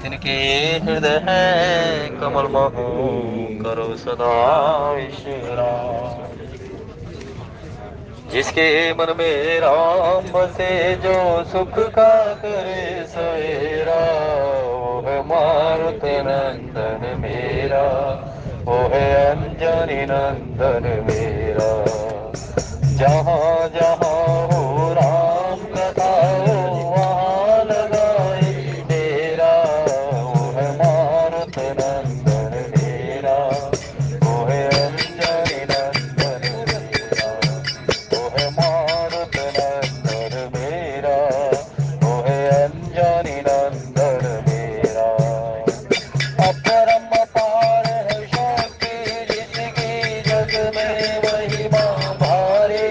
जिनके हृदय है कमल महू करो सदा विश्राम। जिसके मन में राम बसे जो सुख का करे सवेरा, वो है मारुत नंदन मेरा, वो है अंजनी नंदन मेरा। जहाँ जहाँ हो राम कथा हो वहाँ लगाए डेरा, वो है मारुत नंदन मेरा, वो है अंजनी नंदन मेरा, वो है मारुत नंदन मेरा, वो है अंजनी नंदन मेरा। अपरम अपार है शक्ति जिसकी जग में महिमा भारे,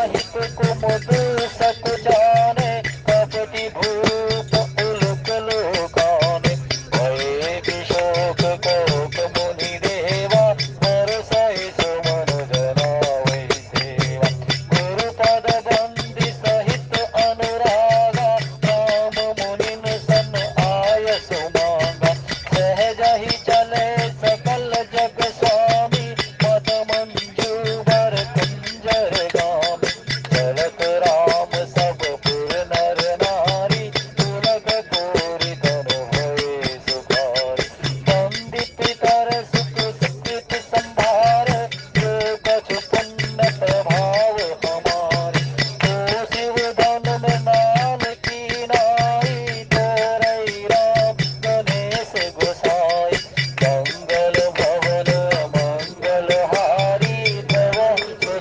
साहित्य कुमुद सक जाने, कपटी भूप उलक लोकाने, भये विशोक कोक मुनि देवा, हरसहि सुमन जनावै सेवा। गुरुपद बंदी सहित अनुरागा, राम मुनिन सन आय सुमांगा। सहज ही चले सकल जग स्वामी, मत मंजू बर कुंजर गामी। चलत राम सब पुर नर नारी, तुलक पूरी तनु भये सुखारी। वंदित कर सुख सुकृत संभार, जो कछु पुण्य प्रभाव हमारे। तो शिव धन में नाम की नाई, तोरई राम गणेश गोसाई। मंगल भवन मंगल हारी, तव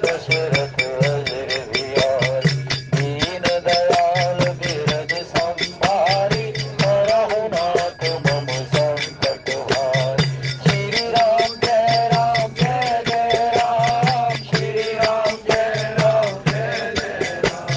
दशरथ अजर बिहारी। दीन दयाल बिरज संभारी, हरहु नाथ मम संकट हारी। श्री राम जय राम जय जय राम, श्री राम जय राम जय जय राम।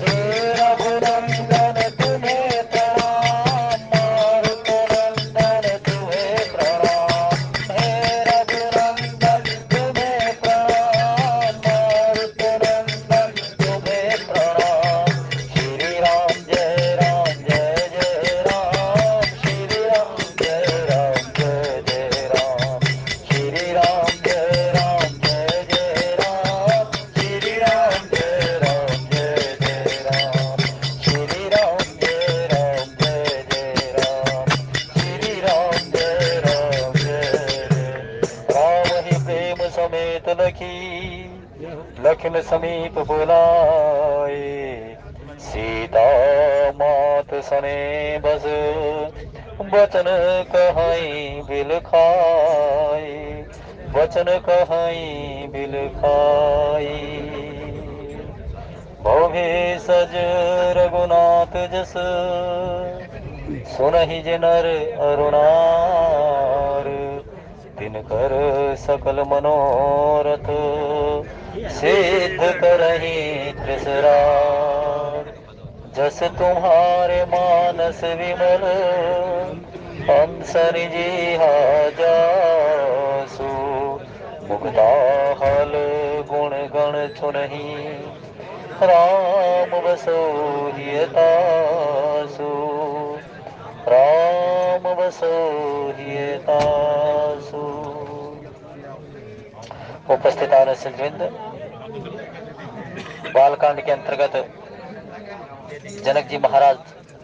हे रघुनंदन तुम्हें प्रणाम, मारुत नंदन तुम्हें प्रणाम। हे रघुनंदन तुम्हें प्रणाम, मारुत नंदन तुम्हें प्रणाम। श्री राम जय राम, श्री राम जय जय राम। श्री राम जय जय राम, श्री राम जय जय राम। श्री राम जय जय राम, श्री राम जय जय राम। राम ही प्रेम समेत लखन समीप बुलाए, सीता मात सने बस बचन कहाई बिल खाई। वचन कहाई बिल खाई। भव सज रघुनाथ जस, सुनहि जे नर अरुणार। तिनकर सकल मनोरथ, सिद्ध करहि त्रिसरार। जस तुम्हारे मानस विमल, हंस निजीहा जासु। मुग्धाहल गुण गण चुनहि, राम बसो हिय तासु। राम बसो हिय तासु। उपस्थित आनंद बालकांड के अंतर्गत जनक जी महाराज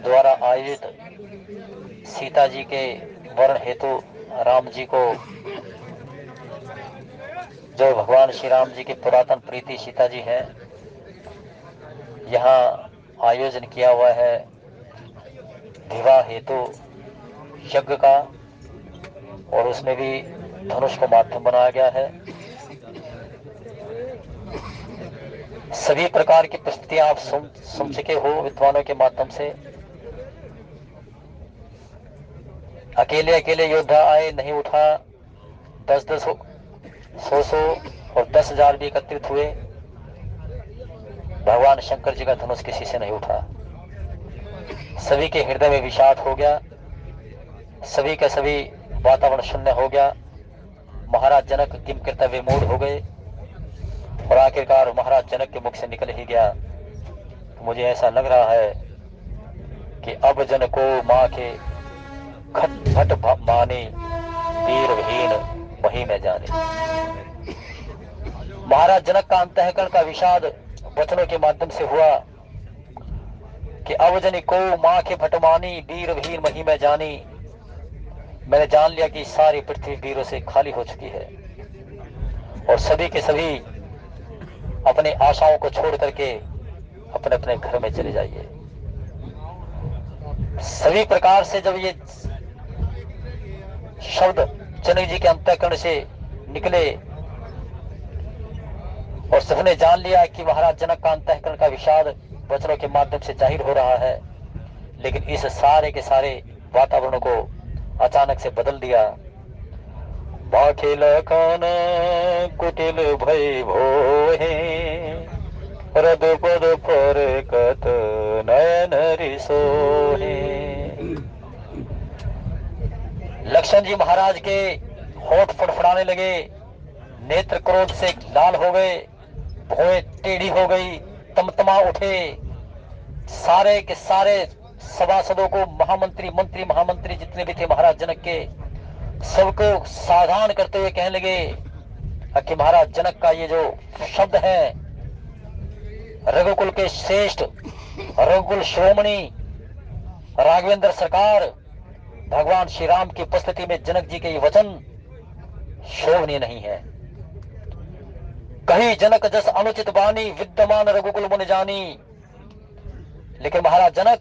द्वारा आयोजित सीता जी के वर्ण हेतु राम जी को, जो भगवान श्री राम जी के पुरातन प्रीति सीता जी हैं, यहाँ आयोजन किया हुआ है विवाह हेतु यज्ञ का, और उसमें भी धनुष को माध्यम बनाया गया है। सभी प्रकार की परिस्थितियां आप सुन चुके हो विद्वानों के माध्यम से। अकेले अकेले योद्धा आए, नहीं उठा। 10-10, 100-100 और 10,000 भी एकत्रित हुए। भगवान शंकर जी का धनुष किसी से नहीं उठा। सभी के हृदय में विषाद हो गया, सभी का सभी वातावरण शून्य हो गया। महाराज जनक किम कर्तव्य मूड हो गए, और आखिरकार महाराज जनक के मुख से निकल ही गया, मुझे ऐसा लग रहा है कि अब जन को माँ के खट भट माने, वीर विहीन वही में जाने। महाराज जनक का अंतःकरण का विषाद वचनों के माध्यम से हुआ कि अब जन को माँ के भटमानी, वीर विहीन वही में जानी। मैंने जान लिया कि सारी पृथ्वी वीरों से खाली हो चुकी है, और सभी के सभी अपने आशाओं को छोड़ करके अपने अपने घर में चले जाइए। सभी प्रकार से जब ये शब्द जनक जी के अंतःकरण से निकले, और सबने जान लिया कि महाराज जनक का अंतःकरण का विषाद वचनों के माध्यम से जाहिर हो रहा है, लेकिन इस सारे के सारे वातावरण को अचानक से बदल दिया। बाखे लखन कुटिल भय भोहे, रदुपद फरकत नयन रिसोहे। लक्ष्मण जी महाराज के होठ फड़फड़ाने लगे, नेत्र क्रोध से लाल हो गए, भौएं टेढ़ी हो गई, तमतमा उठे। सारे के सारे सभासदों को, महामंत्री, मंत्री, महामंत्री जितने भी थे महाराज जनक के, सबको सावधान करते हुए कहने लगे कि महाराज जनक का ये जो शब्द है, रघुकुल के श्रेष्ठ, रघुकुल श्रोमणी राघवेंद्र सरकार, भगवान श्री राम की उपस्थिति में जनक जी के ये वचन शोभनीय नहीं है। कही जनक जस अनुचित बानी, विद्यमान रघुकुल मुनि जानी। लेकिन महाराज जनक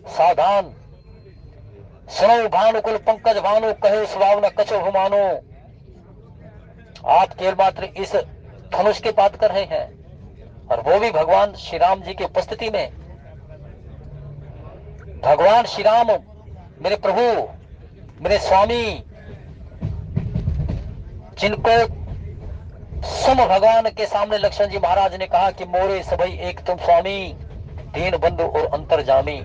सावधान, सुनो भानुकुल पंकज भानु, कहे स्वभाव न कछो हुमानो। आप केवल मात्र इस धनुष की बात कर रहे हैं, और वो भी भगवान श्री राम जी की उपस्थिति में। भगवान श्री राम मेरे प्रभु, मेरे स्वामी, जिनको सम भगवान के सामने लक्ष्मण जी महाराज ने कहा कि मोरे सबई एक तुम स्वामी, दीन बंधु और अंतर्जामी।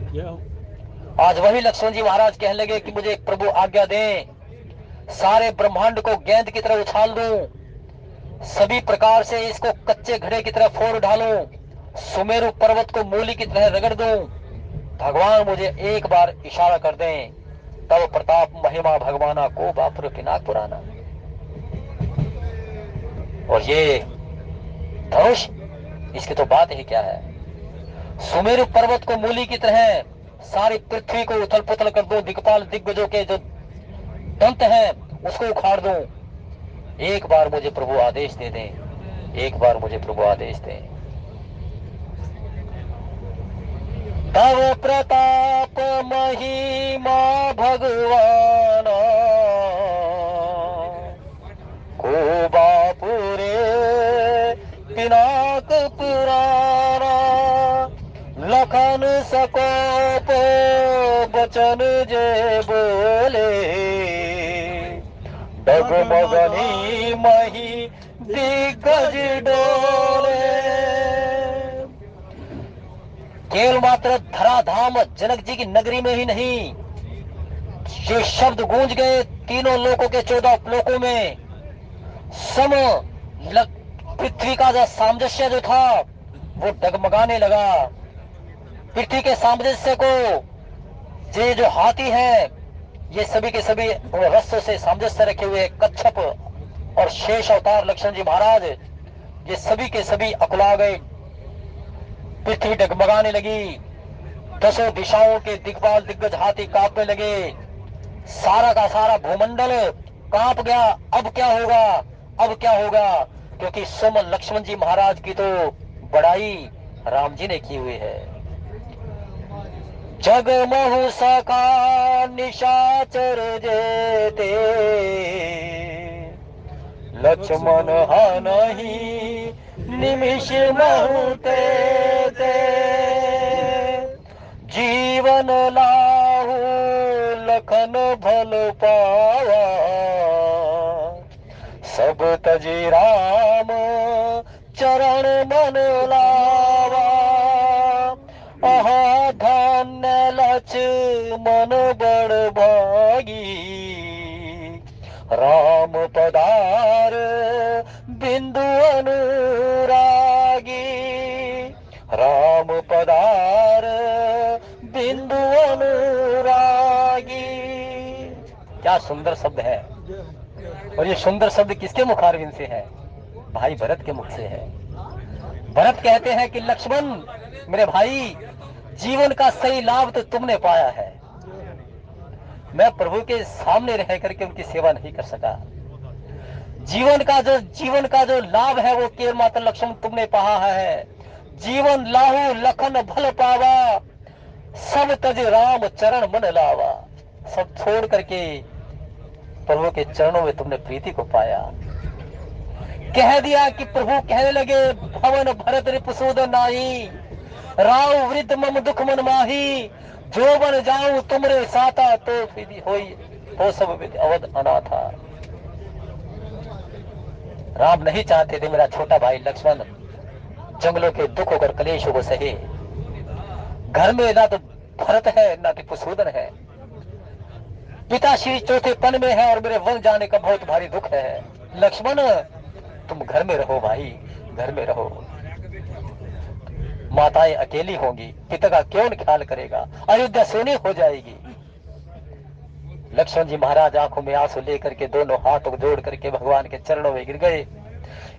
आज वही लक्ष्मण जी महाराज कहने लगे कि मुझे प्रभु आज्ञा दें, सारे ब्रह्मांड को गेंद की तरह उछाल दूं, सभी प्रकार से इसको कच्चे घड़े की तरह फोड़ डालूं, सुमेरु पर्वत को मूली की तरह रगड़ दूं। भगवान मुझे एक बार इशारा कर दें, तब प्रताप महिमा भगवाना को बापुर पिनाक पुराना। और ये धनुष, इसकी तो बात ही क्या है। सुमेरु पर्वत को मूली की तरह सारी पृथ्वी को उथल पुथल कर दूं, दिक्पाल दिग्गजों के जो दंत हैं उसको उखाड़ दूं। एक बार मुझे प्रभु आदेश दे दें, एक बार मुझे प्रभु आदेश दें। तव प्रताप महिमा भगवाना, को बापुरे पिनाक पुराना। लखन सकोप बचन जे बोले, डगमगनी मही दिग्गज डोले। केवल मात्र धराधाम जनक जी की नगरी में ही नहीं, ये शब्द गूंज गए तीनों लोकों के 14 लोकों में। सम पृथ्वी का जो सामंजस्य जो था वो डगमगाने लगा। पृथ्वी के सामंजस्य को ये जो हाथी है, ये सभी के सभी रस्सों से सामंजस्य रखे हुए कच्छप और शेष अवतार लक्ष्मण जी महाराज, ये सभी के सभी अकुला गए। पृथ्वी डगमगाने लगी, दसों दिशाओं के दिग्पाल दिग्गज हाथी कांपने लगे, सारा का सारा भूमंडल कांप गया। अब क्या होगा, अब क्या होगा, क्योंकि सुम लक्ष्मण जी महाराज की तो बड़ाई राम जी ने की हुई है। जगमहु सखा निशाचर जेते, लक्ष्मण हनहि निमिष महते ते। जीवन लाहु लखन भल पावा, सब तजी राम चरण मन लावा। आहा धन्य लक्ष्मण बड़ भागी, राम पधार बिंदु अनुरागी। राम पधार बिंदु अनुरागी। क्या सुंदर शब्द है। और ये सुंदर शब्द किसके मुखारविंद से है? भाई भरत के मुख से है। भरत कहते हैं कि लक्ष्मण मेरे भाई, जीवन का सही लाभ तो तुमने पाया है, मैं प्रभु के सामने रह करके उनकी सेवा नहीं कर सका। जीवन का जो लाभ है वो केवल मात्र लक्ष्मण तुमने पाया है। जीवन लाहू लखन भल पावा, सब तज राम चरण मन लावा। सब छोड़ करके प्रभु के चरणों में तुमने प्रीति को पाया। कह दिया कि प्रभु कहने लगे, भवन भरत रिपुसूद नाही, राव वृद्ध मम दुख मन माही। जो बन जाऊं तुमरे साता, तो विधि होई हो सब विधि अवध अनाथा। राम नहीं चाहते थे मेरा छोटा भाई लक्ष्मण जंगलों के दुखों और कलेशों को सहे। घर में ना तो भरत है ना तो पुसूदन है, पिता श्री चौथे पन में है और मेरे वन जाने का बहुत भारी दुख है। लक्ष्मण तुम घर में रहो भाई, घर में रहो। माताएं अकेली होंगी, पिता का कौन ख्याल करेगा, अयोध्या सोनी हो जाएगी। लक्ष्मण जी महाराज आंखों में आंसू लेकर के दोनों हाथों को जोड़ करके भगवान के चरणों में गिर गए।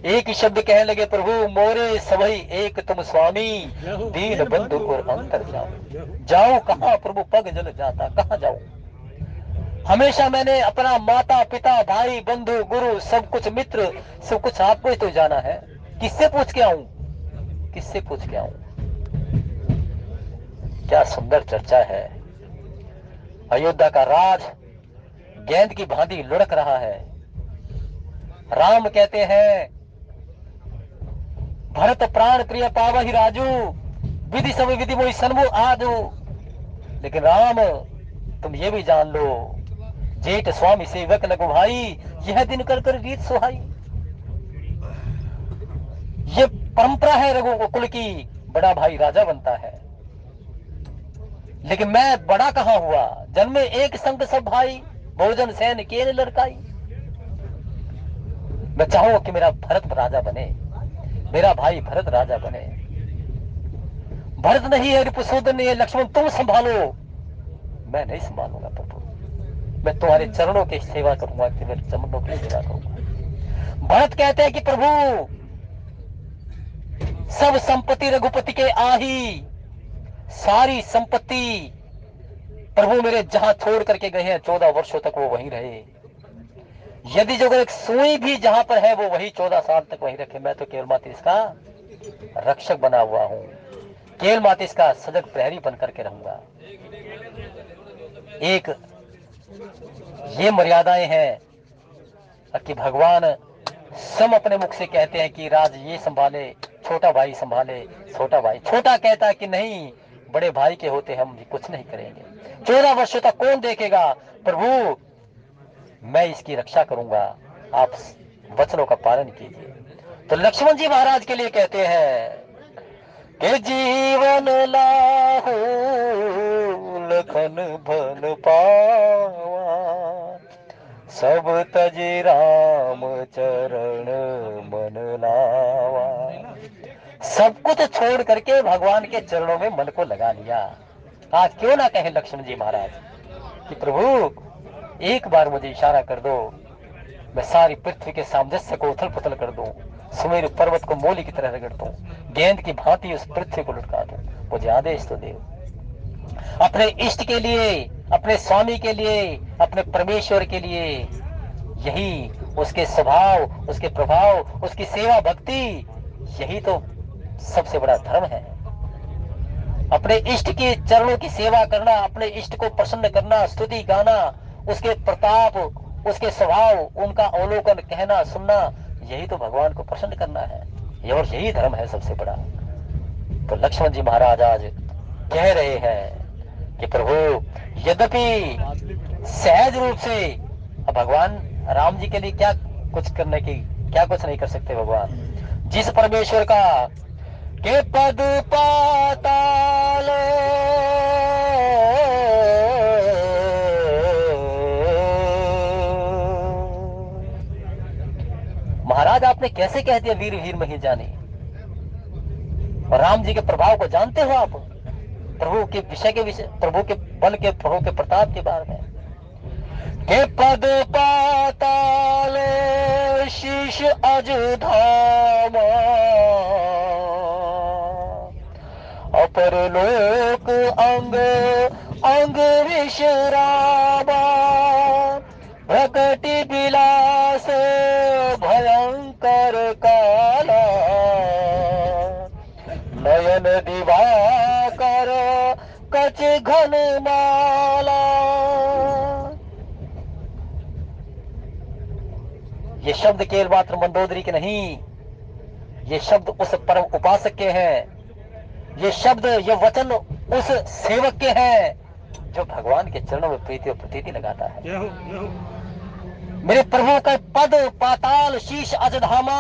एक ही शब्द कहने लगे, प्रभु मोरे सबही एक तुम स्वामी, दीन बंधु और अंतर जाओ। जाओ कहां प्रभु, पग जल जाता कहां जाऊं। हमेशा मैंने अपना माता पिता भाई बंधु गुरु सब कुछ मित्र सब कुछ आपको ही तो जाना है, किससे पूछ के आऊं, किससे पूछ के आऊं। क्या सुंदर चर्चा है। अयोध्या का राज गेंद की भांति लुढ़क रहा है। राम कहते हैं, भरत प्राण प्रिय पावहि राजू, विधि सब विधि मोहि सन्मु आजू। लेकिन राम तुम ये भी जान लो, जेठ स्वामी सेवक लगो भाई, यह दिन कर कर रीत सुहाई। ये परंपरा है रघुकुल की, बड़ा भाई राजा बनता है। लेकिन मैं बड़ा कहां हुआ, जन्मे एक संग सब भाई, भोजन सैन केन लड़काई। मैं चाहूं कि मेरा भरत राजा बने, मेरा भाई भरत राजा बने। भरत नहीं है, रिपुसूदन नहीं है, लक्ष्मण तुम संभालो, मैं नहीं संभालूंगा प्रभु। मैं तुम्हारे चरणों की सेवा करूंगा, तेरे चरणों की सेवा करूंगा। भरत कहते हैं कि प्रभु सब संपत्ति रघुपति के आही, सारी संपत्ति प्रभु मेरे जहां छोड़ करके गए हैं 14 वर्षों तक वो वहीं रहे। यदि जो एक सुई भी जहां पर है वो वही 14 साल तक वहीं रखे। मैं तो केवल मात्र इसका रक्षक बना हुआ हूं, केवल मात्र इसका सजग प्रहरी बन करके रहूंगा। एक ये मर्यादाएं हैं कि भगवान सम अपने मुख से कहते हैं कि राज ये संभाले, छोटा भाई संभाले। छोटा भाई छोटा कहता है कि नहीं, बड़े भाई के होते हम कुछ नहीं करेंगे। 14 वर्षों तक कौन देखेगा, प्रभु मैं इसकी रक्षा करूंगा, आप वचनों का पालन कीजिए। तो लक्ष्मण जी महाराज के लिए कहते हैं कि जीवन लाहू लखन भन पावा, सब तज राम चरण मन लावा। सब कुछ छोड़ करके भगवान के चरणों में मन को लगा लिया। आज क्यों ना कहें लक्ष्मण जी महाराज कि प्रभु एक बार मुझे इशारा कर दो, मैं सारी पृथ्वी के सामंजस्य को उथल पुथल कर दूं, सुमेरु पर्वत को मोली की तरह रगड़ दूं, गेंद की भांति उस पृथ्वी को लुढ़का दूं। मुझे आदेश तो दे। अपने इष्ट के लिए, अपने स्वामी के लिए, अपने परमेश्वर के लिए, यही उसके स्वभाव, उसके प्रभाव, उसकी सेवा भक्ति, यही तो सबसे बड़ा धर्म है। अपने इष्ट के चरणों की सेवा करना, अपने इष्ट को प्रसन्न करना, स्तुति गाना, उसके प्रताप, उसके स्वभाव, उनका अवलोकन कहना सुनना, यही तो भगवान को प्रसन्न करना है। और यही धर्म है सबसे बड़ा। तो लक्ष्मण जी महाराज आज कह रहे हैं कि प्रभु यद्यपि सहज रूप से, अब भगवान राम जी के लिए क्या कुछ करने की, क्या कुछ नहीं कर सकते भगवान। जिस परमेश्वर का के पद पाताल महाराज आपने कैसे कह दिया वीर वीर मही जाने। और राम जी के प्रभाव को जानते हो आप, प्रभु के विषय के विषय, प्रभु के बल के, प्रभु के प्रताप के बारे में। के पद पाताल शीश अज धामा, अपर लोक अंग अंग विश्रामा, प्रकटि विलास भयंकर काला, नयन दिवाकर कच घन माला। ये शब्द केवल मात्र मंदोदरी के नहीं, ये शब्द उस परम उपासक के हैं। ये शब्द, ये वचन उस सेवक के हैं जो भगवान के चरणों में प्रीति और प्रतीति लगाता है। मेरे प्रभु का पद पाताल शीश अजधामा,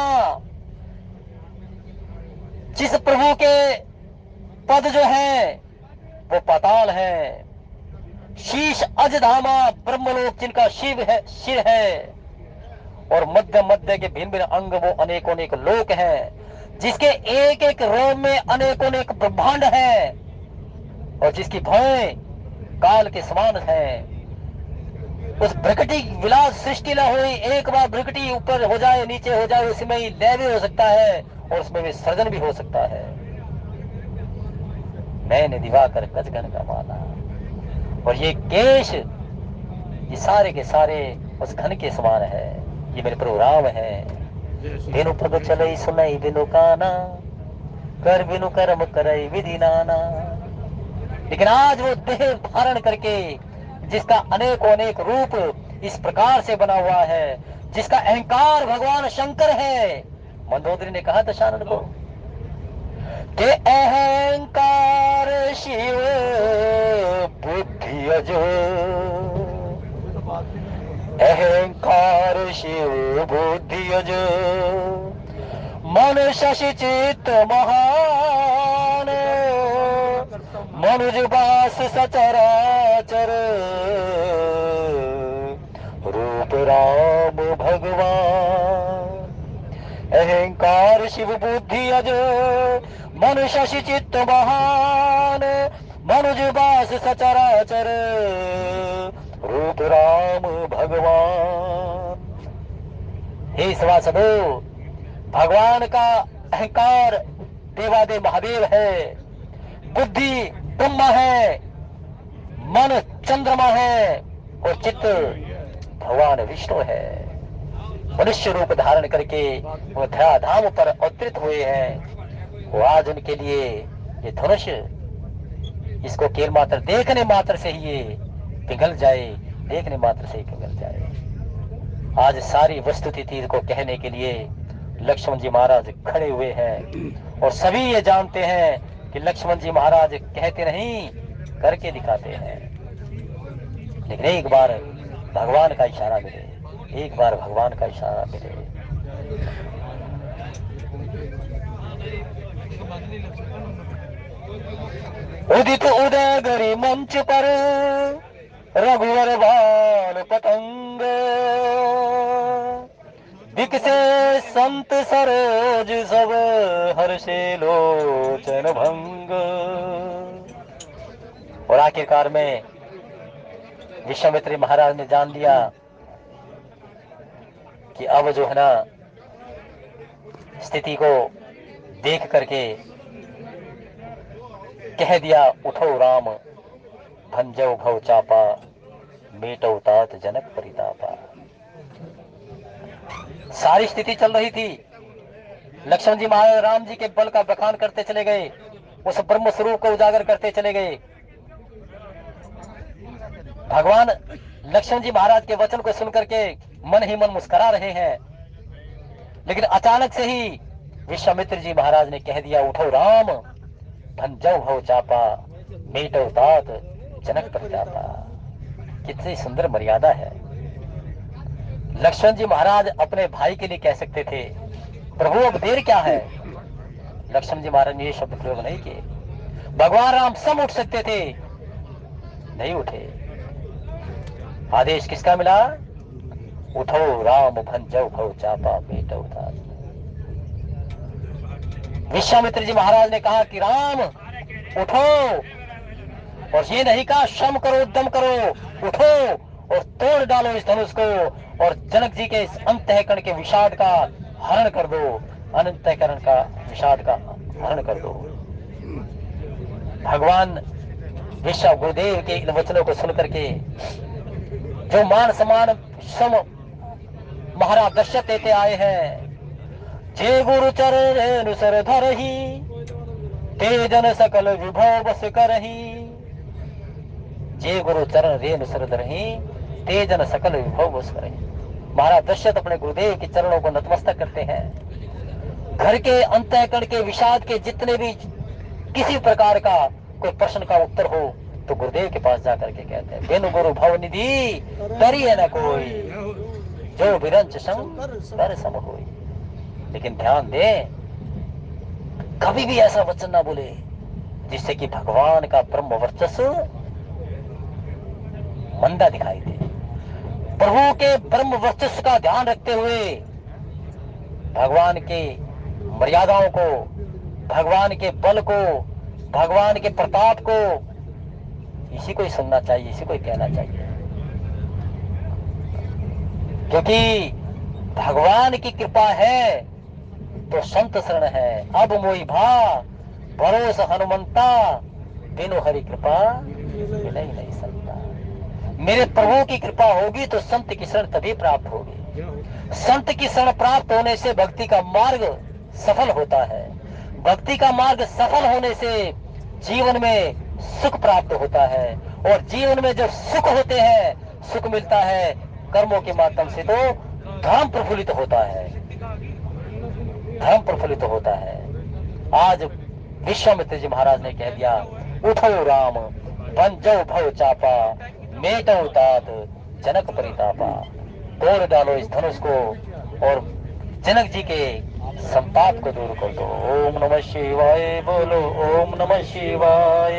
जिस प्रभु के पद जो है वो पाताल है, शीश अजधामा ब्रह्मलोक जिनका शिव है, सिर है, और मध्य मध्य के भिन्न भिन्न अंग वो अनेकों अनेक लोक हैं, जिसके एक एक रोम में अनेकों अनेक ब्रह्मांड है, और जिसकी भवें काल के समान है। उस प्रकृति विलास सृष्टि न हुई, एक बार प्रकृति ऊपर हो जाए नीचे हो जाए, उसमें ही लय भी हो सकता है और उसमें भी सर्जन भी हो सकता है। मैंने दिवाकर कचगन का माला, और ये केश ये सारे के सारे उस घन के समान है। ये मेरे प्रभु राम है। बिनु पग चलई सुनई बिनु काना, कर बिनु कर्म करई विधि नाना। लेकिन आज वो देह धारण करके, जिसका अनेकों अनेक रूप इस प्रकार से बना हुआ है, जिसका अहंकार भगवान शंकर है। मंदोदरी ने कहा दशानन को कि अहंकार शिव बुद्धि अजो, अहंकार शिव बुद्धि अजो, मन शशि चित्त महान, मनुज बास सचराचर, रूप राम भगवान। अहंकार शिव बुद्धि अज, मन शशि चित्त महान, मनुज बास सचराचर, रूप राम भगवान। हे सभासदों, भगवान का अहंकार देवादेव महादेव है, बुद्धि ब्रह्मा है, मन चंद्रमा है, और चित्त भगवान विष्णु है। मनुष्य रूप धारण करके वो धराधाम पर अवतरित हुए हैं। वो आज उनके लिए ये धनुष, इसको केवल मात्र देखने मात्र से ही ये पिघल जाए, देखने मात्र से ही पिघल जाए। आज सारी वस्तुस्थिति को कहने के लिए लक्ष्मण जी महाराज खड़े हुए हैं, और सभी ये जानते हैं कि लक्ष्मण जी महाराज कहते नहीं करके दिखाते हैं। लेकिन एक बार भगवान का इशारा मिले, एक बार भगवान का इशारा मिले। उदित उदय गरी मंच पर रघुवर बाल पतंग, दिखसे संत सरोज सब हर्षे लोचन भंग। और आखिरकार में विश्वामित्र महाराज ने जान लिया कि अब जो है ना, स्थिति को देख करके कह दिया, उठो राम भंजो भव चापा, मेटो तात जनक परितापा। सारी स्थिति चल रही थी, लक्ष्मण जी महाराज राम जी के बल का बखान करते चले गए, उस ब्रह्म स्वरूप को उजागर करते चले गए। भगवान लक्ष्मण जी महाराज के वचन को सुनकर के मन ही मन मुस्कुरा रहे हैं। लेकिन अचानक से ही विश्वामित्र जी महाराज ने कह दिया, उठो राम भंजो भव चापा, मेटो तात जनक परितापा। कितनी सुंदर मर्यादा है। लक्ष्मण जी महाराज अपने भाई के लिए कह सकते थे, प्रभु अब देर क्या है। लक्ष्मण जी महाराज ने ये शब्द प्रयोग नहीं किए। भगवान राम सब उठ सकते थे, नहीं उठे। आदेश किसका मिला, उठो राम भंजो भव चापा, मेटो तात। विश्वामित्र जी महाराज ने कहा कि राम उठो, और ये नहीं कहा श्रम करो उद्यम करो, उठो और तोड़ डालो इस धनुष को, और जनक जी के इस अंतःकरण के विषाद का हरण कर दो, अनंतःकरण का विषाद का हरण कर दो। भगवान विश्व गुरुदेव के इन वचनों को सुनकर के जो मान सम्मान सम महाराज दर्शक देते आए हैं, जे गुरु चरण अनुसर धरहि, ते जन सकल विभव बस करहि। जे गुरु चरण रेणु सर धरहि, ते जन सकल विभव बस करहि। महाराज दशरथ अपने गुरुदेव के चरणों को नतमस्तक करते हैं। घर के अंतःकरण के विषाद के जितने भी किसी प्रकार का कोई प्रश्न का उत्तर हो तो गुरुदेव के पास जाकर के कहते हैं, बिनु गुरु भव निधि तरिए न कोई, जो विरंच संग कर सम होई। लेकिन ध्यान दें, कभी भी ऐसा वचन ना बोले जिससे कि भगवान का ब्रह्म वर्चस्व मंदा दिखाई दे। प्रभु के ब्रह्म वर्चस्व का ध्यान रखते हुए भगवान के मर्यादाओं को, भगवान के बल को, भगवान के प्रताप को इसी को ही सुनना चाहिए, इसी को ही कहना चाहिए। क्योंकि भगवान की कृपा है तो संत शरण है। अब मोई भा भरोस हनुमंता, बिनु हरि कृपा मिले ही नहीं सकता। मेरे प्रभु की कृपा होगी तो संत की शरण तभी प्राप्त होगी। संत की शरण प्राप्त होने से भक्ति का मार्ग सफल होता है। भक्ति का मार्ग सफल होने से जीवन में सुख प्राप्त होता है, और जीवन में जब सुख होते हैं, सुख मिलता है कर्मों के माध्यम से, तो धर्म प्रफुल्लित होता है, धर्म प्रफुल्लित होता है। आज विश्वामित्र जी महाराज ने कह दिया, उठो राम बंजो भव चापा, मेटो तात जनक परितापा। तोड़ डालो इस धनुष को और जनक जी के संताप को दूर कर दो। ओम नमः शिवाय बोलो, ओम नमः शिवाय,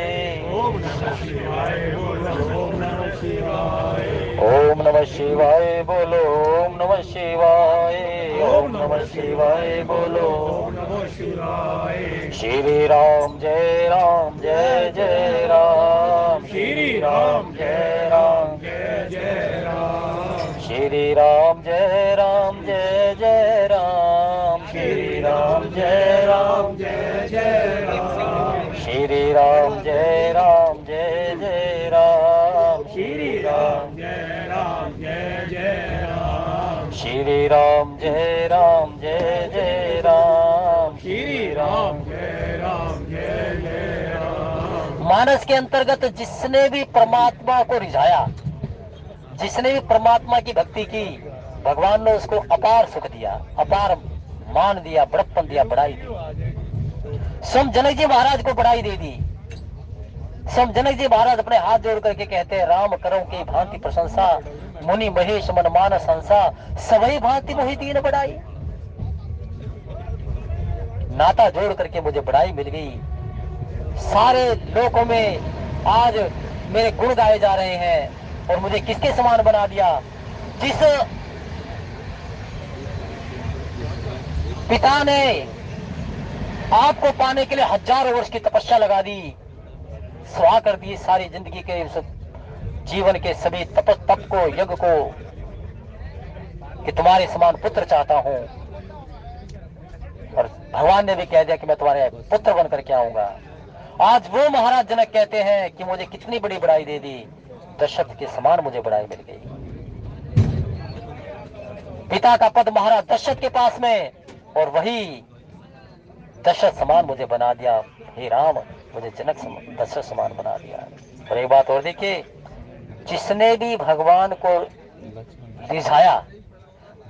ओम नमः शिवाय बोलो, ओम नमः शिवाय, ओम नमः शिवाय बोलो, ओम नमः शिवाय, ओम नमः शिवाय बोलो, ओम नमः शिवाय। श्री राम जय राम जय जय राम, श्री राम जय राम जय जय राम, श्री राम जय राम जय जय राम, श्री राम जय राम जय जय राम, श्री राम जय राम जय जय राम, श्री राम जय राम जय जय राम, श्री राम जय राम जय जय राम, श्री राम जय राम जय जय राम। मानस के अंतर्गत जिसने भी परमात्मा को रिझाया, जिसने भी परमात्मा की भक्ति की, भगवान ने उसको अपार सुख दिया, अपार मान दिया, बड़प्पन दिया, बढ़ाई दी। स्वयं जनक जी महाराज को बढ़ाई दे दी। स्वयं जनक जी महाराज अपने हाथ जोड़ करके कहते हैं, राम करो की भांति प्रशंसा, मुनि महेश मन मानस हंसा, सवई भांति मोहि दीन बढ़ाई। नाता जोड़ करके मुझे बढ़ाई मिल गई। सारे लोकों में आज मेरे गुण गाए जा रहे हैं, और मुझे किसके समान बना दिया? जिस पिता ने आपको पाने के लिए हजारों वर्ष की तपस्या लगा दी, सुहा कर दी सारी जिंदगी के जीवन के सभी तप को, यज्ञ को, कि तुम्हारे समान पुत्र चाहता हूं, और भगवान ने भी कह दिया कि मैं तुम्हारे पुत्र बन करके आऊंगा। आज वो महाराज जनक कहते हैं कि मुझे कितनी बड़ी बढ़ाई दे दी, दशरथ के समान मुझे बढ़ाई मिल गई। पिता का पद महाराज दशरथ के पास में, और वही दशरथ समान मुझे बना दिया। हे राम, मुझे जनक दशरथ समान बना दिया। और एक बात और देखिए, जिसने भी भगवान को रिझाया,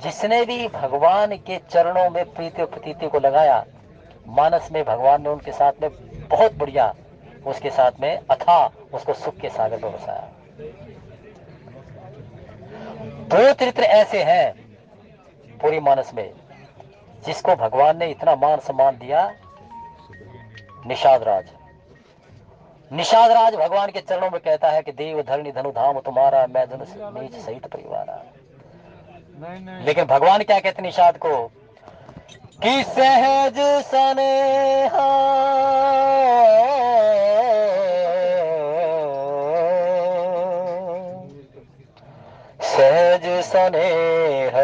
जिसने भी भगवान के चरणों में प्रीति और प्रतीति को लगाया, मानस में भगवान ने उनके साथ में बहुत बढ़िया, उसके साथ में अथाह उसको सुख के सागर में बसाया। दो चरित्र ऐसे हैं पूरी मानस में जिसको भगवान ने इतना मान सम्मान दिया। निषाद राज, निषाद राज भगवान के चरणों में कहता है कि देव धरणी धनु धाम तुम्हारा, मैं धनुष नीच सहित परिवारा। लेकिन भगवान क्या कहते निषाद को कि सहज सनेहा सहज सनेह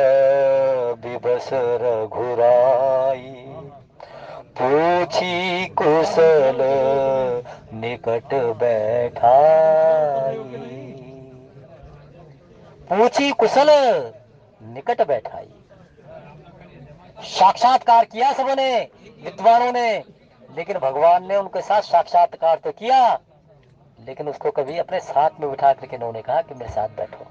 बिबस रघुराई, पूछी कुशल निकट बैठाई, पूछी कुशल निकट बैठाई। साक्षात्कार किया सबने, विद्वानों ने, लेकिन भगवान ने उनके साथ साक्षात्कार तो किया, लेकिन उसको कभी अपने साथ में बिठा करके उन्होंने कहा कि मेरे साथ बैठो।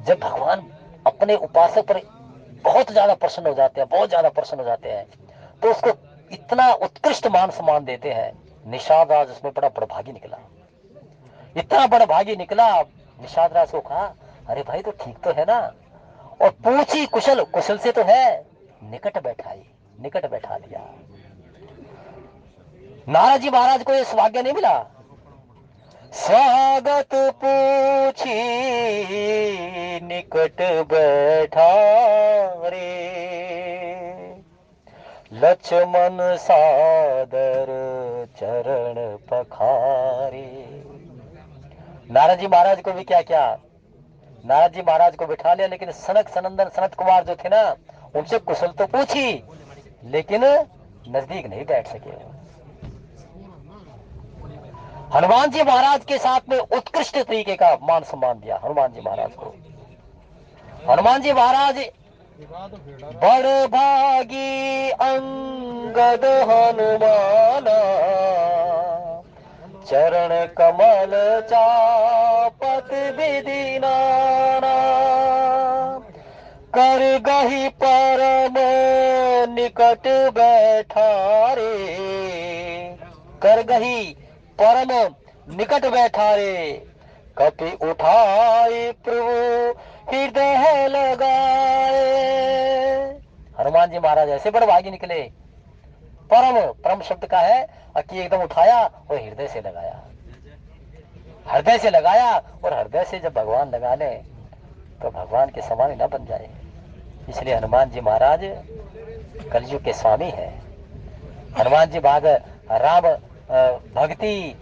जब भगवान अपने उपासक पर बहुत ज्यादा प्रसन्न हो जाते हैं, बहुत ज्यादा प्रसन्न हो जाते हैं, तो उसको इतना उत्कृष्ट मान सम्मान देते हैं। निषाद राज उसमें बड़ा बड़भागी निकला, इतना बड़भागी निकला। निषाद राज को कहा, अरे भाई तो ठीक तो है ना, और पूछी कुशल, कुशल से तो है, निकट बैठाई, निकट बैठा दिया। नारद जी महाराज को ये सौभाग्य नहीं मिला। स्वागत पूछी निकट बैठा रे, लक्ष्मण सादर चरण पखारे। नारद जी महाराज को भी क्या क्या, नारद जी महाराज को बिठा लिया, लेकिन सनक सनंदन सनत कुमार जो थे ना, उनसे कुशल तो पूछी, लेकिन नजदीक नहीं बैठ सके। हनुमान जी महाराज के साथ में उत्कृष्ट तरीके का मान सम्मान दिया हनुमान जी महाराज को। हनुमान जी महाराज बड़ भागी अंगद हनुमाना, चरण कमल चापत विधि नाना, कर गही परम निकट बैठा रे, कर गही परम निकट बैठा रे, कपि उठाए प्रभु हृदय लगाए। हनुमान जी महाराज ऐसे बड़े भागी निकले। परम, परम शब्द का है कि एकदम उठाया और हृदय से लगाया, हृदय से लगाया। और हृदय से जब भगवान लगा ले तो भगवान के समान ही ना बन जाए। इसलिए हनुमान जी महाराज कलयुग के स्वामी है। हनुमान जी भाग राम भक्ति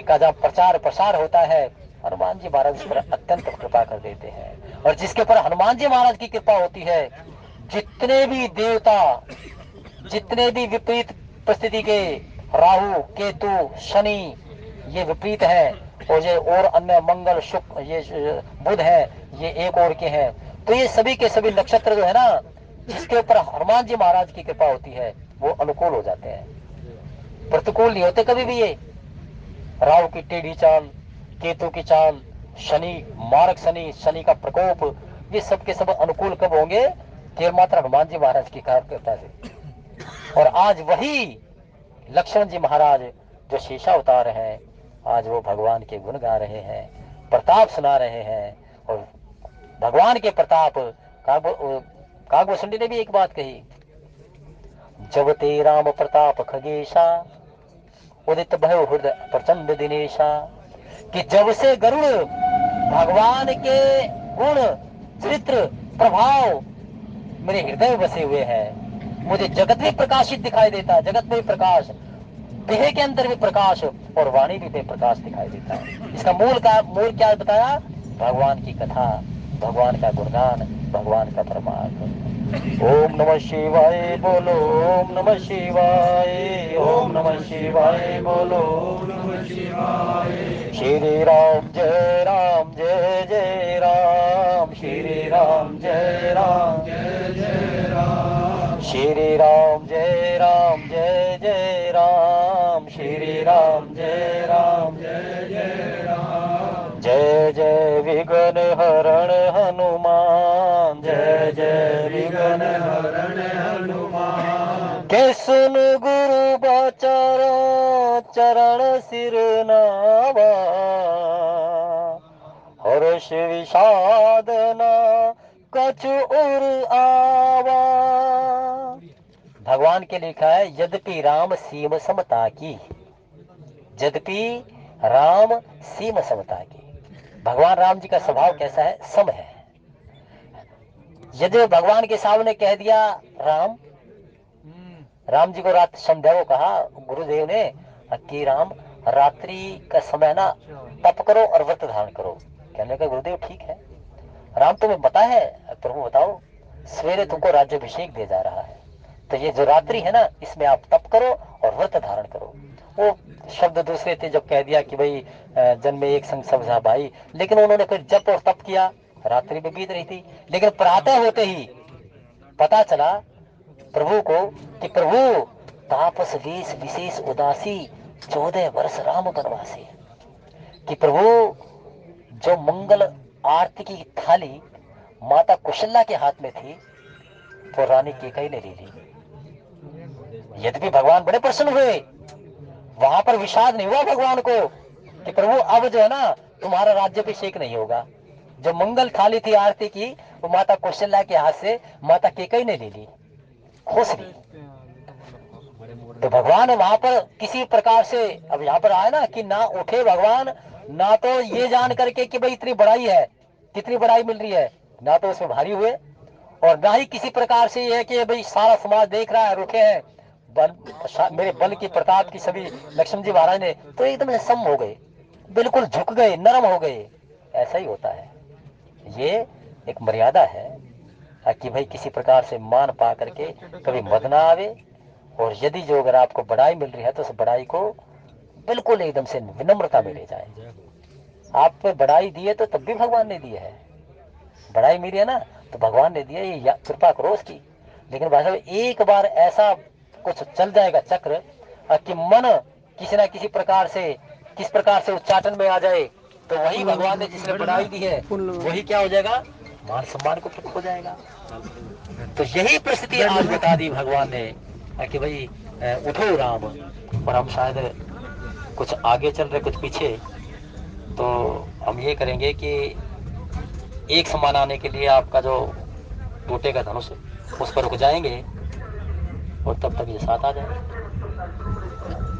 का जब प्रचार प्रसार होता है, हनुमान जी महाराज उस पर अत्यंत कृपा कर देते हैं। और जिसके ऊपर हनुमान जी महाराज की कृपा होती है, जितने भी देवता, जितने भी विपरीत परिस्थिति के, राहु केतु शनि ये विपरीत है, और अन्य मंगल शुक्र ये बुध है, ये एक और के हैं, तो ये सभी के सभी नक्षत्र जो है ना, जिसके ऊपर हनुमान जी महाराज की कृपा होती है, वो अनुकूल हो जाते हैं, प्रतिकूल नहीं होते कभी भी। ये राहु की टेढ़ी चाल, केतु की चाल, शनि मारक शनि, शनि का प्रकोप, ये सब के सब अनुकूल कब होंगे? केवल मात्र हनुमान जी महाराज की कृपा से। और आज वही लक्ष्मण जी महाराज जो शीशा उतार हैं, आज वो भगवान के गुण गा रहे हैं, प्रताप सुना रहे हैं। और भगवान के प्रताप, कागभूषुंडी ने भी एक बात कही, जब ते राम प्रताप खगेशा, उदित भयो हृदय प्रचंड दिनेशा, कि जब से गरुड़ भगवान के गुण चरित्र प्रभाव मेरे हृदय में बसे हुए हैं, मुझे जगत में प्रकाशित दिखाई देता है, जगत में प्रकाश, देह के अंदर भी प्रकाश और वाणी भी प्रकाश दिखाई देता है। इसका मूल क्या बताया? भगवान की कथा, भगवान का गुणगान, भगवान का परमार्थ। ओम नमः शिवाय बोलो, ओम नमः शिवाय, ओम नमः शिवाय बोलो, ओम नमः शिवाय। श्री राम जय राम, जय जय राम, श्री राम जय राम, जय जय राम, श्री राम जय राम, जय जय राम, श्री राम जय राम, जय जय राम। जय जय विघ्न हरण हनुमान, जय जय विघ्न हरण हनुमान। के सुन गुरु बचन चरण सिर नावा, हर्ष विषादना कछु उर आवा। भगवान के लिखा है, यद्यपि राम सीम समता की, यद्यपि राम सीम समता की। भगवान राम जी का स्वभाव कैसा है? सम है। यदि भगवान के सामने कह दिया राम, राम जी को रात संध्या को कहा गुरुदेव ने कि राम रात्रि का समय ना तप करो और व्रत धारण करो। कहने का गुरुदेव ठीक है। राम तुम्हें पता है? प्रभु बताओ। सवेरे तुमको राज्याभिषेक दिया जा रहा है, तो ये जो रात्रि है ना, इसमें आप तप करो और व्रत धारण करो। वो शब्द दूसरे थे, जब कह दिया कि भाई जन्म में एक संग सब भाई, लेकिन उन्होंने फिर जप और तप किया, रात्रि में बीत रही थी। लेकिन प्रातः होते ही पता चला प्रभु को कि प्रभु तापस वेश विशेष उदासी, 14 वर्ष राम बनवासी। कि प्रभु जो मंगल आरती की थाली माता कुशला के हाथ में थी, वो रानी केकई ने ले ली। यद्यपि भगवान बड़े प्रसन्न हुए, वहां पर विषाद नहीं हुआ भगवान को कि प्रभु अब जो है ना तुम्हारा राज्याभिषेक नहीं होगा। जो मंगल थाली थी आरती की, वो माता कौशल्या के हाथ से माता केकई ने ले ली, खुश रही। तो भगवान वहां पर किसी प्रकार से, अब यहाँ पर आए ना कि ना उठे भगवान, ना तो ये जान करके कि भाई इतनी बड़ाई है, कितनी बड़ाई मिल रही है, ना तो उसमें भारी हुए, और ना ही किसी प्रकार से ये है कि भाई सारा समाज देख रहा है और उठे हैं, बल मेरे बल की प्रताप की सभी लक्ष्मण जी महाराज ने तो एकदम से सम हो गए, बिल्कुल झुक गए, नरम हो गए। ऐसा ही होता है, ये एक मर्यादा है कि भाई किसी प्रकार से मान पा करके कभी मद ना आवे, और यदि जो अगर आपको बड़ाई मिल रही है तो उस बड़ाई को बिल्कुल एकदम से विनम्रता में ले जाए। आप पे बड़ाई दी है तो तब भी भगवान ने दी है, बड़ाई मिली है ना तो भगवान ने दी है, ये कृपा करो उसकी। लेकिन भाई साहब एक बार ऐसा कुछ चल जाएगा चक्र कि मन किसी ना किसी प्रकार से, किस प्रकार से उच्चाटन में आ जाए, तो वही भगवान ने जिसने बड़ाई दी है वही क्या हो जाएगा, मान सम्मान को खो जाएगा। तो यही परिस्थिति आज बता दी भगवान ने कि भाई उठो राम, और हम शायद कुछ आगे चल रहे कुछ पीछे, तो हम ये करेंगे कि एक समान आने के लिए आपका जो टूटेगा धनुष उस पर रुक जाएंगे, और तब तक ये साथ आ जाए।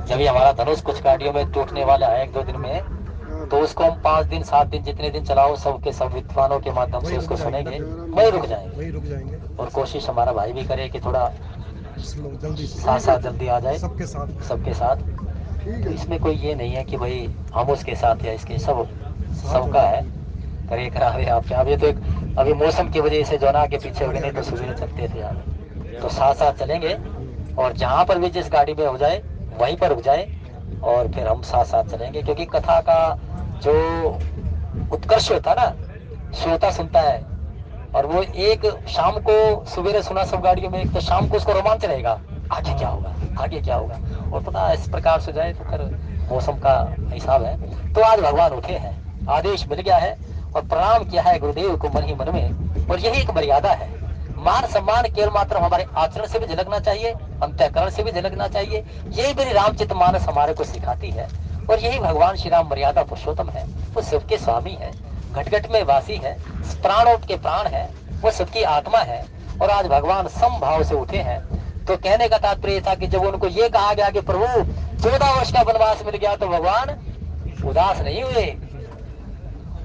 जब ये हमारा धनुष कुछ गाड़ियों में टूटने वाला है 1-2 दिन में, तो उसको हम 5 दिन 7 दिन जितने दिन चलाओ सबके सब विद्वानों के माध्यम से उसको सुनेंगे, वही रुक जाएंगे। और कोशिश हमारा भाई भी करे कि थोड़ा साथ साथ जल्दी आ जाए सबके साथ। तो इसमें कोई ये नहीं है कि भाई हम उसके साथ या इसके, सब सबका है, करे करावे आप। अब ये तो एक अभी मौसम की वजह से जो ना के पीछे हो गए, नहीं तो सुबह चलते थे यार, तो साथ साथ चलेंगे, और जहाँ पर भी जिस गाड़ी में हो जाए वहीं पर रुक जाए, और फिर हम साथ साथ चलेंगे। क्योंकि कथा का जो उत्कर्ष होता है ना, श्रोता सुनता है, और वो एक शाम को सवेरे सुना सब गाड़ियों में, एक तो शाम को उसको रोमांच रहेगा, आगे क्या होगा, आगे क्या होगा, और पता इस प्रकार से जाए तो फिर मौसम का हिसाब है। तो आज भगवान उठे हैं, आदेश मिल गया है, और प्रणाम किया है गुरुदेव को मन ही मन में, और यही एक मर्यादा है। मान सम्मान केवल मात्र हमारे आचरण से भी झलकना चाहिए, अंतःकरण से भी झलकना चाहिए। यही मेरी रामचित मानस हमारे को सिखाती है, और यही भगवान श्री राम मर्यादा पुरुषोत्तम है, वो सबके स्वामी है, घट घट में वासी है, प्राणों के प्राण है, वो सबकी आत्मा है। और आज भगवान समभाव से उठे हैं। तो कहने का तात्पर्य था कि जब उनको ये कहा गया कि प्रभु 14 वर्ष का वनवास मिल गया, तो भगवान उदास नहीं हुए।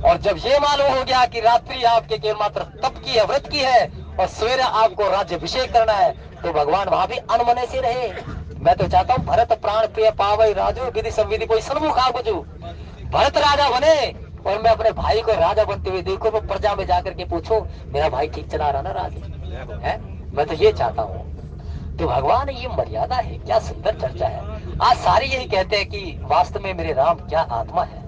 और जब ये मालूम हो गया कि रात्रि आपके केवल मात्र तप की है, व्रत की है, और सवेरे आपको राज्य अभिषेक करना है, तो भगवान वहां भी अनमने से रहे। मैं तो चाहता हूँ भरत प्राण प्रिय पावई राजू विधि संविधि कोई सन्मुख आ बुझू, भरत राजा बने और मैं अपने भाई को राजा बनते हुए देखो, मैं प्रजा में जाकर के पूछो मेरा भाई ठीक चला रहा ना राज है, मैं तो ये चाहता हूँ। तो भगवान ये मर्यादा है, क्या सुंदर चर्चा है। आज सारे यही कहते हैं कि वास्तव में मेरे राम क्या आत्मा है,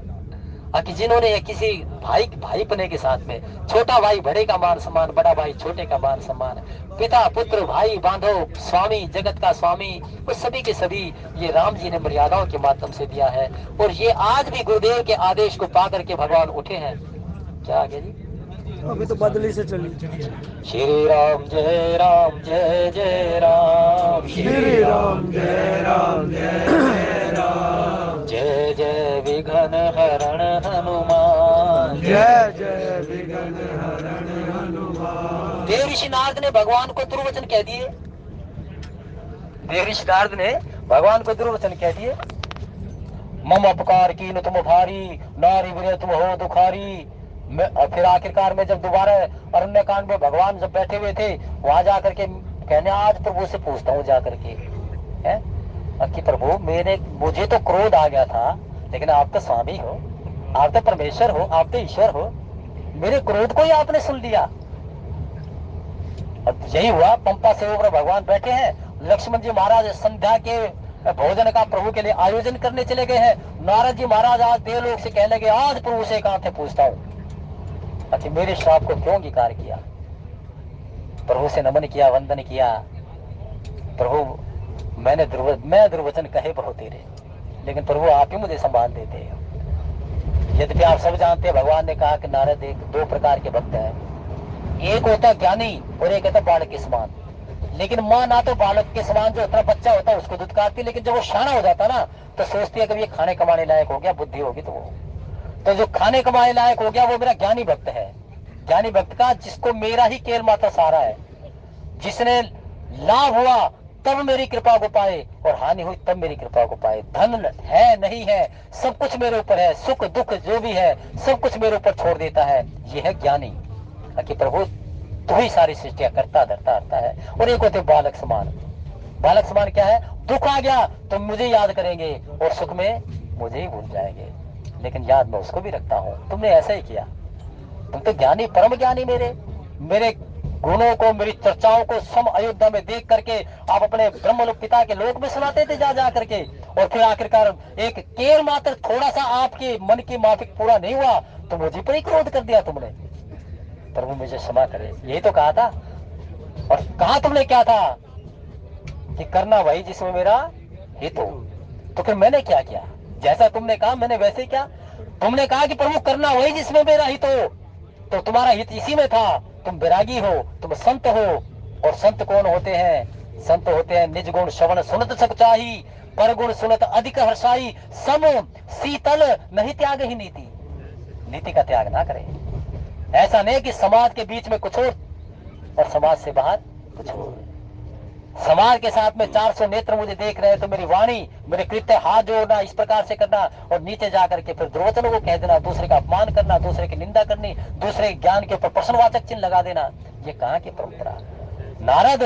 कि जिन्होंने किसी भाई भाईपने के साथ में, छोटा भाई बड़े का मान सम्मान, बड़ा भाई छोटे का मान सम्मान, पिता पुत्र भाई बांधव स्वामी जगत का स्वामी, वो सभी के सभी ये राम जी ने मर्यादाओं के माध्यम से दिया है। और ये आज भी गुरुदेव के आदेश को पा करके भगवान उठे हैं। क्या आगे जी, अभी तो बदली से चली। श्री राम जय राम जय जय राम, श्री राम जय राम जय राम, जय जय विघ्न हरण हनुमान, जय जय विघ्न हरण हनुमान। देव ऋषि नारद ने भगवान को दुर्वचन कह दिए, देव ऋषि नारद ने भगवान को दुर्वचन कह दिए। मम अपकार की न तुम भारी, नारी विनय तुम हो दुखारी। और फिर आखिरकार में जब दोबारा अरण्य कांड में भगवान जब बैठे हुए थे, वहां जाकर के कहने आज प्रभु से पूछता हूँ जाकर के है कि प्रभु मुझे तो क्रोध आ गया था, लेकिन आप तो स्वामी हो, आप तो परमेश्वर हो, आप तो ईश्वर हो, मेरे क्रोध को ही आपने सुन लिया। और यही हुआ, पंपा से ऊपर भगवान बैठे हैं, लक्ष्मण जी महाराज संध्या के भोजन का प्रभु के लिए आयोजन करने चले गए हैं। नारद जी महाराज आज देवलोक से कहने लगे आज प्रभु से कहां थे पूछता हूँ कि मेरे श्राप को क्यों अंगीकार किया। प्रभु से नमन किया, वंदन किया, प्रभु मैं दुर्वचन कहे बहुत तेरे, लेकिन प्रभु आप ही मुझे संभाल देते हैं। यद्यपि आप सब जानते हैं भगवान ने कहा कि नारद एक 2 प्रकार के भक्त हैं, एक होता ज्ञानी और एक होता बालक के समान। लेकिन माँ ना तो बालक के समान जो उतना बच्चा होता है उसको दुत्कारती, लेकिन जब वो शाना हो जाता ना तो सोचती है कि ये खाने कमाने लायक हो गया, बुद्धि होगी तो जो खाने कमाने लायक हो गया वो मेरा ज्ञानी भक्त है। ज्ञानी भक्त का जिसको मेरा ही केवल माता सहारा है, जिसने लाभ हुआ तब मेरी कृपा को पाए, और हानि हुई तब मेरी कृपा को पाए। धन है नहीं है, सब कुछ मेरे ऊपर है, सुख दुख जो भी है सब कुछ मेरे ऊपर छोड़ देता है, ये है ज्ञानी। कि प्रभु तू ही सारी सृष्टियां करता धरता हरता है। और एक होते बालक समान। बालक समान क्या है? दुख आ गया तो मुझे याद करेंगे, और सुख में मुझे ही भूल जाएंगे, लेकिन याद मैं उसको भी रखता हूं। तुमने ऐसा ही किया। तुम तो ज्ञानी, परम ज्ञानी, मेरे मेरे गुणों को, मेरी चर्चाओं को सम अयोध्या में देख करके आप अपने ब्रह्मलोक पिता के लोक में सुनाते थे जा जा करके, और फिर आखिरकार एक केर मात्र थोड़ा सा आपके मन की माफिक पूरा नहीं हुआ तो मुझे पर ही क्रोध कर दिया तुमने। प्रभु मुझे क्षमा करे, यही तो कहा था। और कहा तुमने क्या था? कि करना वही जिसमें मेरा हित हो। तो फिर मैंने क्या किया? जैसा तुमने कहा मैंने वैसे ही क्या। तुमने कहा कि प्रभु करना वही जिसमें मेरा हित हो, तो तुम्हारा हित इसी में था। तुम बैरागी हो, तुम संत हो। और संत कौन होते हैं? संत होते हैं निज गुण श्रवण सुनत सचाही, पर गुण सुनत अधिक हर्षाई, सम शीतल नहीं त्याग ही नीति। नीति का त्याग ना करें। ऐसा नहीं कि समाज के बीच में कुछ और समाज से बाहर कुछ और। समाज के साथ में 400 नेत्र मुझे देख रहे हैं तो मेरी वाणी, मेरे कृत्य हाथ जोड़ना, इस प्रकार से करना, और नीचे जाकर के फिर दुर्वचनों को कह देना, दूसरे का अपमान करना, दूसरे की निंदा करनी, दूसरे के ज्ञान के ऊपर प्रश्नवाचक चिन्ह लगा देना, ये कहाँ की परंपरा? नारद,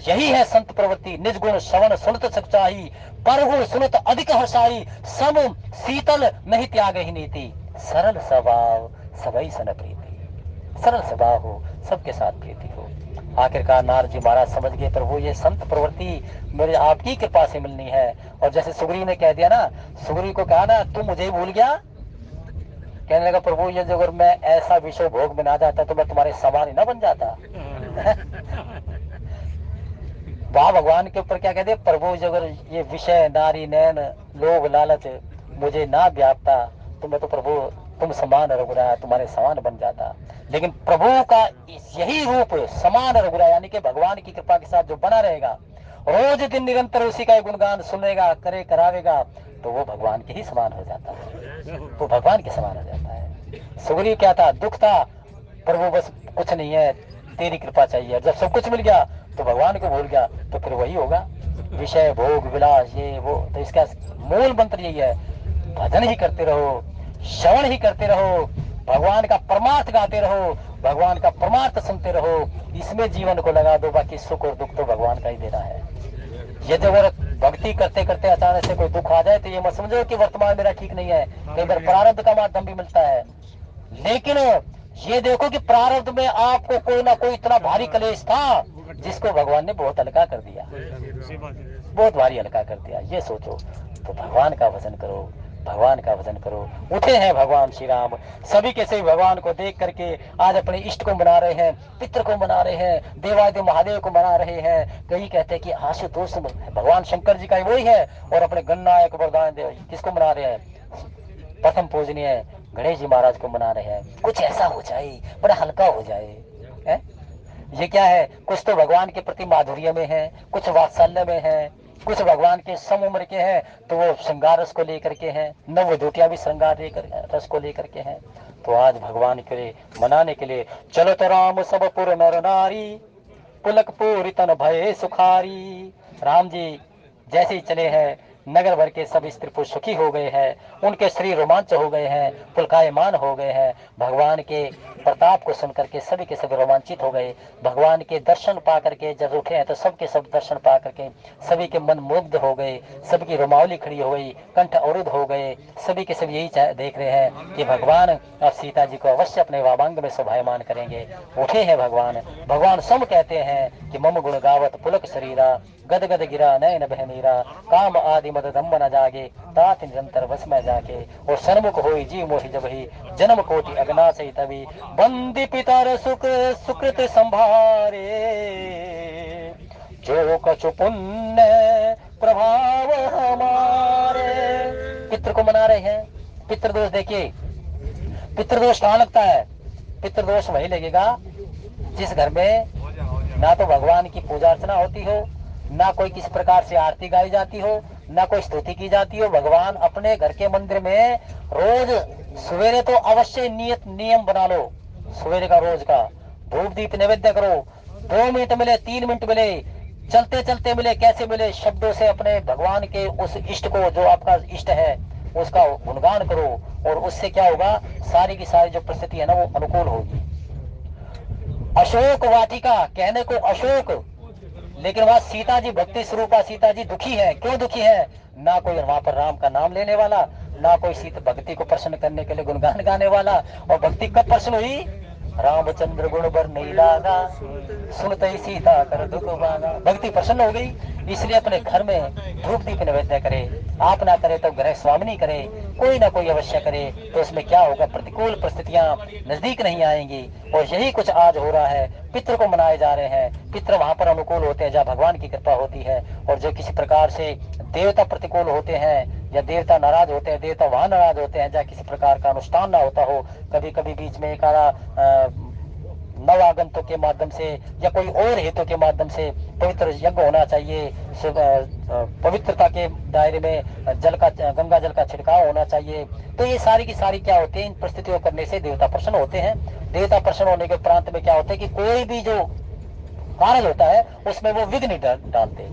यही है संत प्रवृत्ति। निज गुण श्रवण सुनत सच्चाई, पर गुण सुनत अधिक हर्षाई, सम शीतल नहीं त्याग ही नीति। सरल स्वभाव सबई सन प्रीति। सरल स्वभाव हो, सबके साथ प्रीति हो। आखिरकार नारद जी महाराज समझ गए प्रभु ये संत प्रवृत्ति मेरे आपकी कृपा से मिलनी है। और जैसे सुग्रीव ने कह दिया ना, सुग्रीव को कहा ना तू मुझे ही भूल गया। कहने लगा प्रभु ये जो अगर मैं ऐसा विषय भोग में ना जाता तो मैं तुम्हारे समान ही ना बन जाता। वहां भगवान के ऊपर क्या कहते? प्रभु जो अगर ये विषय नारी नैन लोभ लालच मुझे ना व्यापता तो मैं तो प्रभु तुम समान रघुराया तुम्हारे समान बन जाता। लेकिन प्रभु का यही रूप समान रघुराया, यानी कि भगवान की कृपा के साथ जो बना रहेगा, रोज दिन निरंतर उसी का गुणगान सुनेगा, करे करावेगा, तो वो भगवान के ही समान हो जाता है। वो भगवान के समान हो जाता है। सुग्रीव क्या था? दुख था। प्रभु बस कुछ नहीं है, तेरी कृपा चाहिए। जब सब कुछ मिल गया तो भगवान को भूल गया, तो फिर वही होगा विषय भोग विलास ये वो। तो इसका मूल मंत्र यही है, भजन ही करते रहो, श्रवण ही करते रहो, भगवान का परमार्थ गाते रहो, भगवान का परमार्थ सुनते रहो, इसमें जीवन को लगा दो। बाकी सुख और दुख तो भगवान का ही देना है। ये जब भक्ति करते करते अचानक से कोई दुख आ जाए तो ये मत समझो कि वर्तमान मेरा ठीक नहीं है, कई बार प्रारब्ध का माध्यम भी मिलता है। लेकिन ये देखो कि प्रारब्ध में आपको कोई ना कोई इतना भारी कलेश था जिसको भगवान ने बहुत हल्का कर दिया, बहुत भारी हल्का कर दिया। ये सोचो। तो भगवान का भजन करो, भगवान का भजन करो। उठे हैं भगवान श्री राम, सभी के सभी भगवान को देख करके आज अपने इष्ट को मना रहे हैं, पितृ को मना रहे हैं, देवादिदेव महादेव को मना रहे हैं। कई कहते हैं कि आशुतोष भगवान शंकर जी का ही वही है, और अपने गणनायक वरदान देव किसको मना रहे हैं? प्रथम पूजनीय गणेश जी महाराज को मना रहे हैं। कुछ ऐसा हो जाए, बड़ा हल्का हो जाए है? ये क्या है? कुछ तो भगवान के प्रति माधुर्य में है, कुछ वात्सल्य में है, कुछ भगवान के सम उम्र के हैं तो वो श्रृंगार रस को लेकर के हैं, नव धोतिया भी श्रृंगार रस को लेकर के हैं। तो आज भगवान के लिए मनाने के लिए चलो तो राम सब पुर नर नारी, पुलक पूरी तन भय सुखारी। राम जी जैसे ही चले हैं नगर भर के सब स्त्री पुरुष सुखी हो गए हैं, उनके शरीर रोमांच हो गए हैं, पुलकायमान हो गए हैं। भगवान के प्रताप को सुन करके सभी के सभी रोमांचित हो गए। भगवान के दर्शन पा करके जब उठे हैं तो सबके सब दर्शन पा करके सभी के मन मुग्ध हो गए, सबकी रोमावली खड़ी हो गई, कंठ अवरुद्ध हो गए। सभी के सभी यही देख रहे हैं कि भगवान अब सीता जी को अवश्य अपने वामांग में शोभायमान करेंगे। उठे हैं भगवान। भगवान सम कहते हैं कि मम गुण गावत पुलक शरीरा, गद गद गिरा नयन बह मीरा, काम आदि मद दम्ब न जागे, तात निरंतर बस में जाके। और सन्मुख होई जी मोहि जब ही, जन्म कोटि अगना सही तभी, बंदी पितर सुख सुकृत संभारे, जो कछु पुण्य प्रभाव हमारे। पितृ को मना रहे हैं। पितृदोष देखिए, पितृदोष कहाँ लगता है? पितृदोष वही लगेगा जिस घर में ना तो भगवान की पूजा अर्चना होती हो, ना कोई किसी प्रकार से आरती गाई जाती हो, ना कोई स्तुति की जाती हो। भगवान अपने घर के मंदिर में रोज सवेरे तो अवश्य नियत नियम बना लो, सवेरे का रोज का धूप दीप नैवेद्य करो। 2 मिनट मिले 3 मिनट मिले चलते चलते मिले, कैसे मिले? शब्दों से अपने भगवान के उस इष्ट को, जो आपका इष्ट है, उसका गुणगान करो, और उससे क्या होगा? सारी की सारी जो परिस्थिति है ना, वो अनुकूल होगी। अशोक वाटिका, कहने को अशोक, लेकिन वहां सीता जी, भक्ति स्वरूपा सीता जी दुखी है। क्यों दुखी है? ना कोई वहां पर राम का नाम लेने वाला, ना कोई सीता भक्ति को प्रसन्न करने के लिए गुणगान गाने वाला। और भक्ति कब प्रसन्न हुई? रामचंद्र गुण बर नहीं लागा, सुनते ही सीता कर दुख भागा। भक्ति प्रसन्न हो गई। इसलिए अपने घर में धूप दीप नैवेद्य करे, आप ना करे तो ग्रह स्वामिनी करे, कोई ना कोई अवश्य करे। तो उसमें क्या होगा? प्रतिकूल परिस्थितियां नजदीक नहीं आएंगी। और यही कुछ आज हो रहा है। पितृ को मनाए जा रहे हैं, पितृ वहां पर अनुकूल होते हैं जहाँ भगवान की कृपा होती है। और जो किसी प्रकार से देवता प्रतिकूल होते हैं, या देवता नाराज होते हैं, देवता वहां नाराज होते हैं जहाँ किसी प्रकार का अनुष्ठान ना होता हो। कभी कभी बीच में एक आधा नव आगंतुक के माध्यम से या कोई और हेतु के माध्यम से पवित्र यज्ञ होना चाहिए। पवित्रता के दायरे में जल का, गंगा जल का छिड़काव होना चाहिए। तो ये सारी की सारी क्या होते हैं? इन परिस्थितियों करने से देवता प्रसन्न होते हैं। देवता प्रसन्न होने के उपरांत में क्या होता है कि कोई भी जो कार्य होता है उसमें वो विघ्न डालते।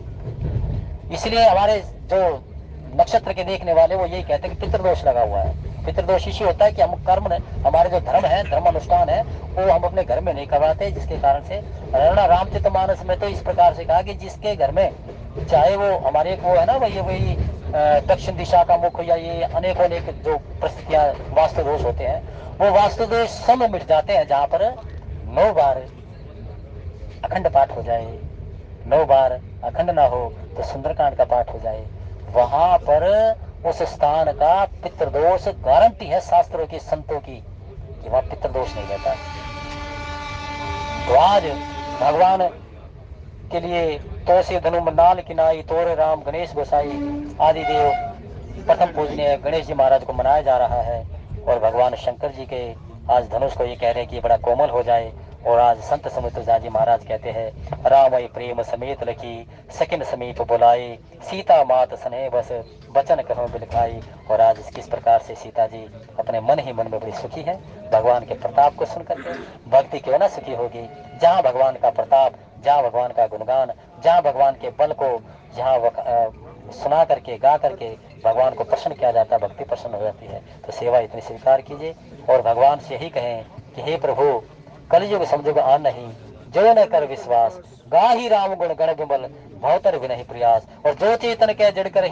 इसलिए हमारे जो नक्षत्र के देखने वाले वो यही कहते हैं कि पितृदोष लगा हुआ है। पितृदोष इसी होता है कि हम कर्म, हमारे जो धर्म है, धर्म अनुष्ठान है, वो हम अपने घर में नहीं करवाते, जिसके कारण से रामचरितमानस में तो इस प्रकार से कहा कि जिसके घर में, चाहे वो हमारे वो है ना, वही दक्षिण दिशा का मुख, या ये अनेक अनेक जो परिस्थितियां वास्तु दोष होते हैं, वो वास्तु दोष सब मिट जाते हैं जहाँ पर 9 बार अखंड पाठ हो जाए। 9 बार अखंड ना हो तो सुंदरकांड का पाठ हो जाए, वहां पर उस स्थान का पितृदोष गारंटी है शास्त्रों की, संतों की, कि वहां पितृदोष नहीं रहता। तो आज भगवान के लिए तो से धनु मनाल किनाई, तोरे राम गणेश गोसाई आदि देव प्रथम पूजनीय गणेश जी महाराज को मनाया जा रहा है। और भगवान शंकर जी के आज धनुष को ये कह रहे हैं कि बड़ा कोमल हो जाए। और आज संत समुद्र जी महाराज कहते हैं, राम प्रेम समेत लखी, सकिन समीप बुलाए, सीता मात स्नेह बस, बचन कहो बिलखाई। और आज किस प्रकार से सीता जी अपने मन ही मन में बड़ी सुखी है भगवान के प्रताप को सुन करके। भक्ति क्यों ना सुखी होगी? जहाँ भगवान का प्रताप, जहाँ भगवान का गुणगान, जहाँ भगवान के बल को जहाँ सुना करके, गा करके भगवान को प्रसन्न किया जाता है, भक्ति प्रसन्न हो जाती है। तो सेवा इतनी स्वीकार कीजिए। और भगवान से यही कहें कि हे प्रभु, कलयुग समझुग आन नहीं, जो न कर विश्वास, गा ही राम गुण गण विमल, भवतर विनहि प्रयास। और जो चेतन के जड़ कर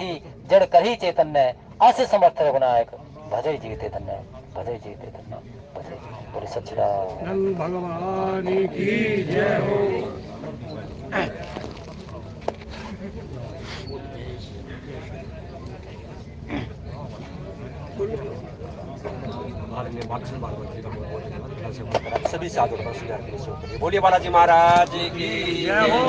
ही चैतन्य, अस समर्थ रघुनायक, भजय जीते धन्य, भजय जीते धन्य, भजय। बोले सच्चिदानंद भगवान की जय हो। सभी साधु बोलिए बालाजी महाराज की जय हो।